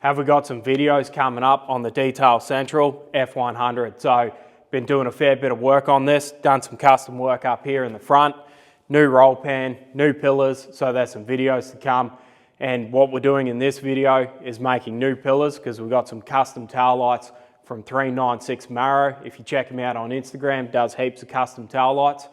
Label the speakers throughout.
Speaker 1: Have we got some videos coming up on the Detail Central F100. So been doing a fair bit of work on this, done some custom work up here in the front, new roll pan, new pillars, so there's some videos to come. And what we're doing in this video is making new pillars because we've got some custom tail lights from 396 Marrow. If you check him out on Instagram, does heaps of custom tail lights.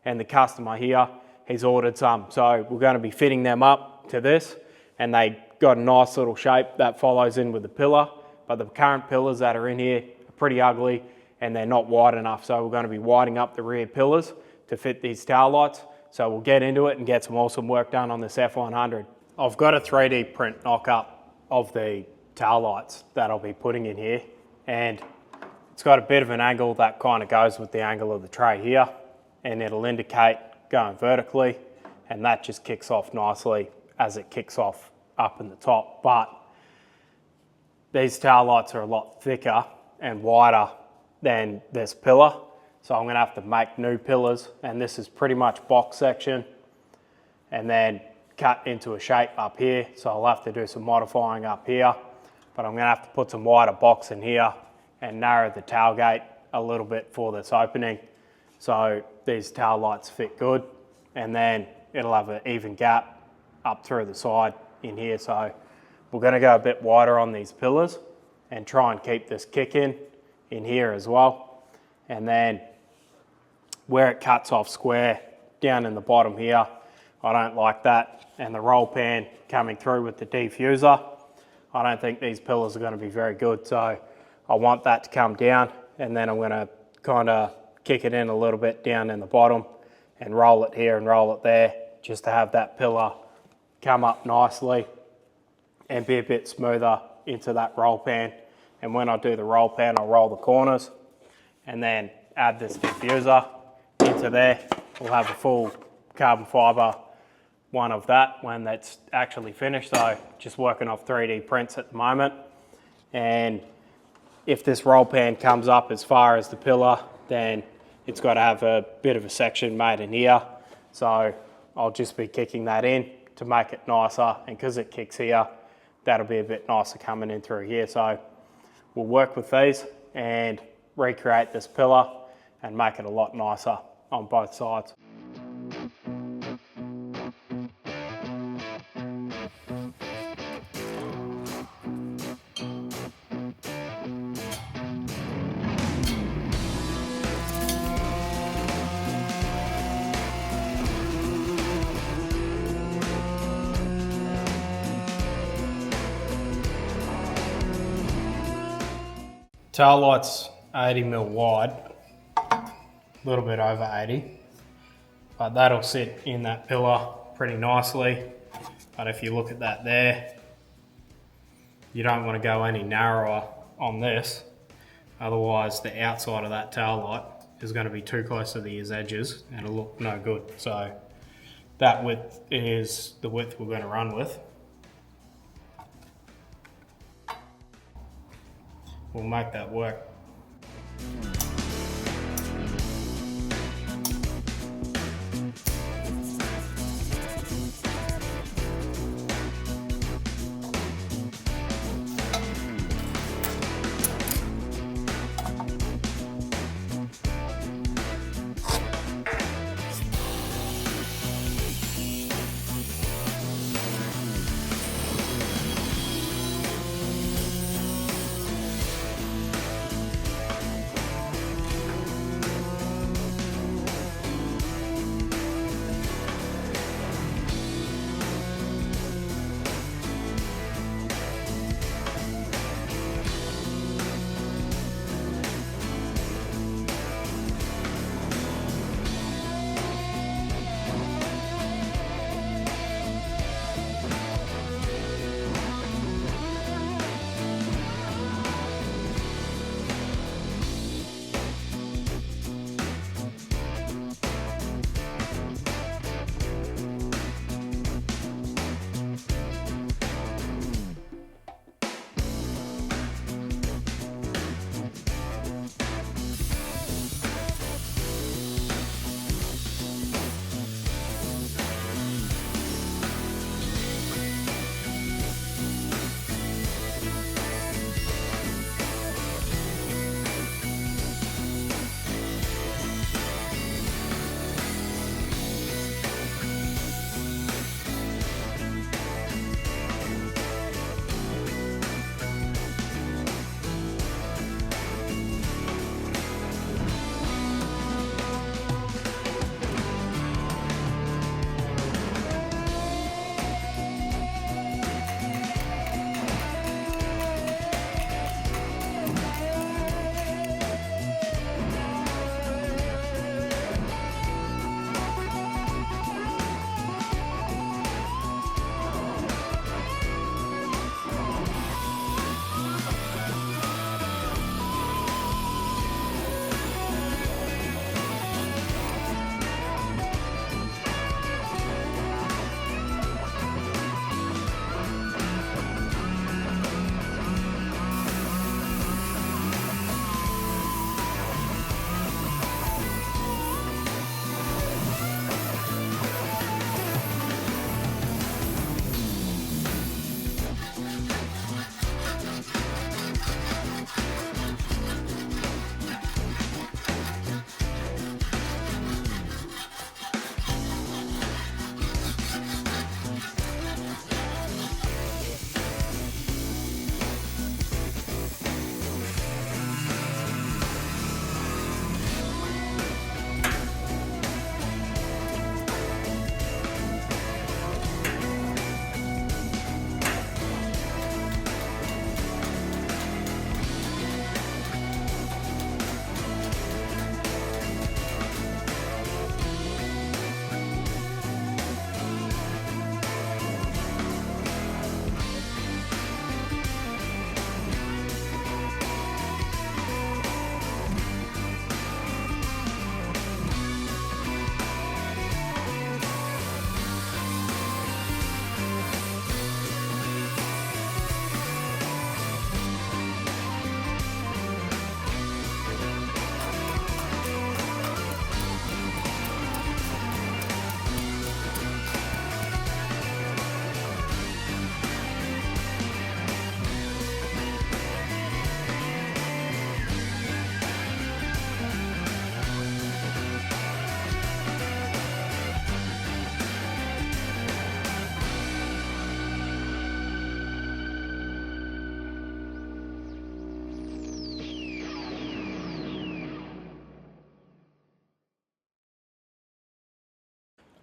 Speaker 1: And the customer here, he's ordered some. So we're going to be fitting them up to this, and they got a nice little shape that follows in with the pillar, but the current pillars that are in here are pretty ugly and they're not wide enough. So we're going to be widening up the rear pillars to fit these tail lights. So we'll get into it and get some awesome work done on this F100. I've got a 3D print knock-up of the tail lights that I'll be putting in here, and it's got a bit of an angle that kind of goes with the angle of the tray here, and it'll indicate going vertically, and that just kicks off nicely as it kicks off up in the top. But these tail lights are a lot thicker and wider than this pillar, so I'm going to have to make new pillars, and this is pretty much box section and then cut into a shape up here, so I'll have to do some modifying up here, but I'm going to have to put some wider box in here and narrow the tailgate a little bit for this opening so these tail lights fit good, and then it'll have an even gap up through the side in here. So we're going to go a bit wider on these pillars and try and keep this kick in here as well. And then where it cuts off square down in the bottom here, I don't like that. And the roll pan coming through with the diffuser, I don't think these pillars are going to be very good. So I want that to come down, and then I'm going to kind of kick it in a little bit down in the bottom and roll it here and roll it there, just to have that pillar come up nicely and be a bit smoother into that roll pan. And when I do the roll pan, I'll roll the corners and then add this diffuser into there. We'll have a full carbon fibre one of that when that's actually finished. So just working off 3D prints at the moment. And if this roll pan comes up as far as the pillar, then it's got to have a bit of a section made in here. So I'll just be kicking that in to make it nicer, and because it kicks here, that'll be a bit nicer coming in through here. So we'll work with these and recreate this pillar and make it a lot nicer on both sides. Tail light's 80mm wide, a little bit over 80, but that'll sit in that pillar pretty nicely. But if you look at that there, you don't want to go any narrower on this, otherwise the outside of that tail light is going to be too close to these edges and it'll look no good. So that width is the width we're going to run with. We'll make that work.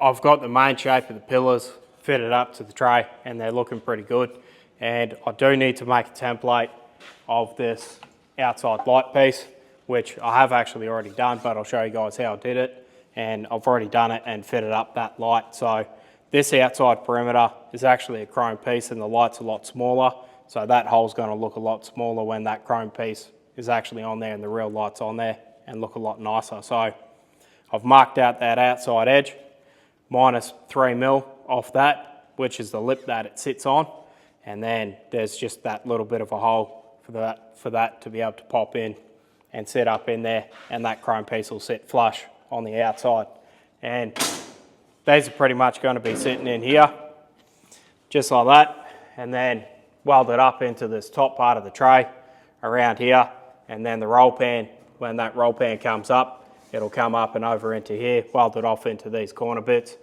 Speaker 1: I've got the main shape of the pillars fitted up to the tray and they're looking pretty good. And I do need to make a template of this outside light piece, which I have actually already done, but I'll show you guys how I did it. And I've already done it and fitted up that light. So this outside perimeter is actually a chrome piece and the light's a lot smaller. So that hole's gonna look a lot smaller when that chrome piece is actually on there and the real light's on there and look a lot nicer. So I've marked out that outside edge, minus 3 mil off that, which is the lip that it sits on. And then there's just that little bit of a hole for that to be able to pop in and sit up in there, and that chrome piece will sit flush on the outside. And these are pretty much going to be sitting in here, just like that, and then welded up into this top part of the tray around here, and then the roll pan, when that roll pan comes up, it'll come up and over into here, welded off into these corner bits,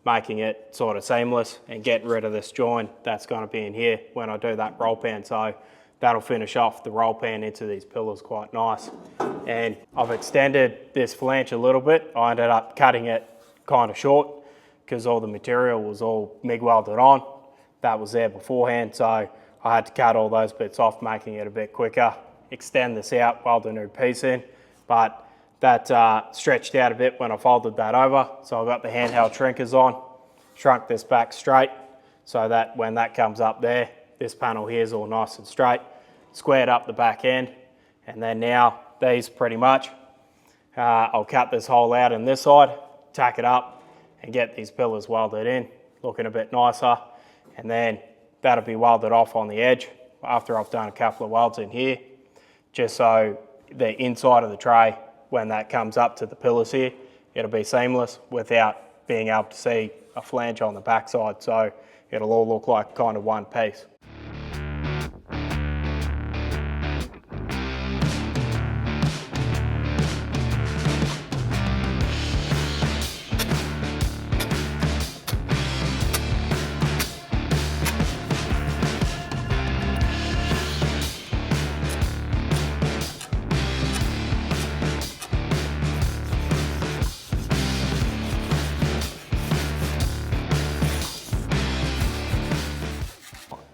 Speaker 1: making it sort of seamless and getting rid of this joint that's going to be in here when I do that roll pan. So that'll finish off the roll pan into these pillars quite nice. And I've extended this flange a little bit. I ended up cutting it kind of short because all the material was all MIG welded on. That was there beforehand, so I had to cut all those bits off, making it a bit quicker, extend this out, weld a new piece in. But that stretched out a bit when I folded that over. So I got the handheld shrinkers on, shrunk this back straight so that when that comes up there, this panel here is all nice and straight, squared up the back end. And then now these pretty much, I'll cut this hole out in this side, tack it up and get these pillars welded in, looking a bit nicer. And then that'll be welded off on the edge after I've done a couple of welds in here, just so the inside of the tray, when that comes up to the pillars here, it'll be seamless without being able to see a flange on the backside. So it'll all look like kind of one piece.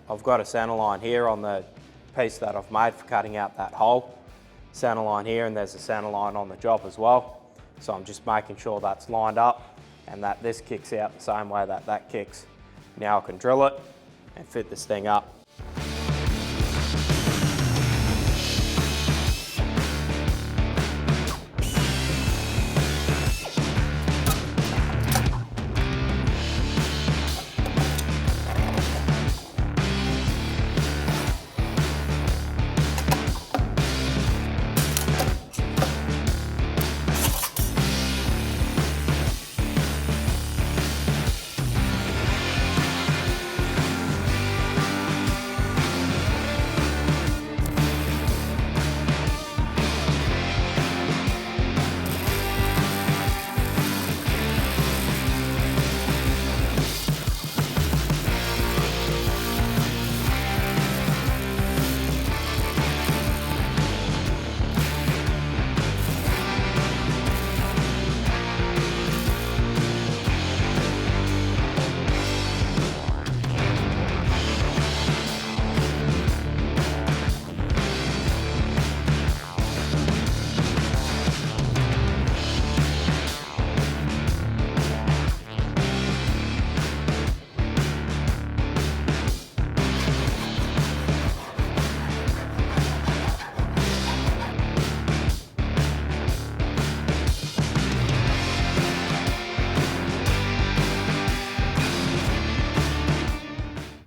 Speaker 1: I've got a center line here on the piece that I've made for cutting out that hole. Center line here, and there's a center line on the job as well. So I'm just making sure that's lined up and that this kicks out the same way that that kicks. Now I can drill it and fit this thing up.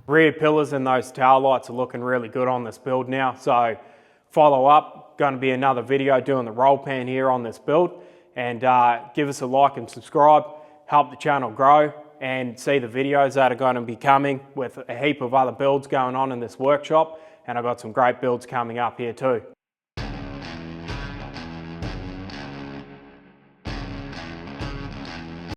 Speaker 1: Rear pillars and those tail lights are looking really good on this build now. So follow up, going to be another video doing the roll pan here on this build. And give us a like and subscribe, help the channel grow and see the videos that are going to be coming with a heap of other builds going on in this workshop. And I've got some great builds coming up here too.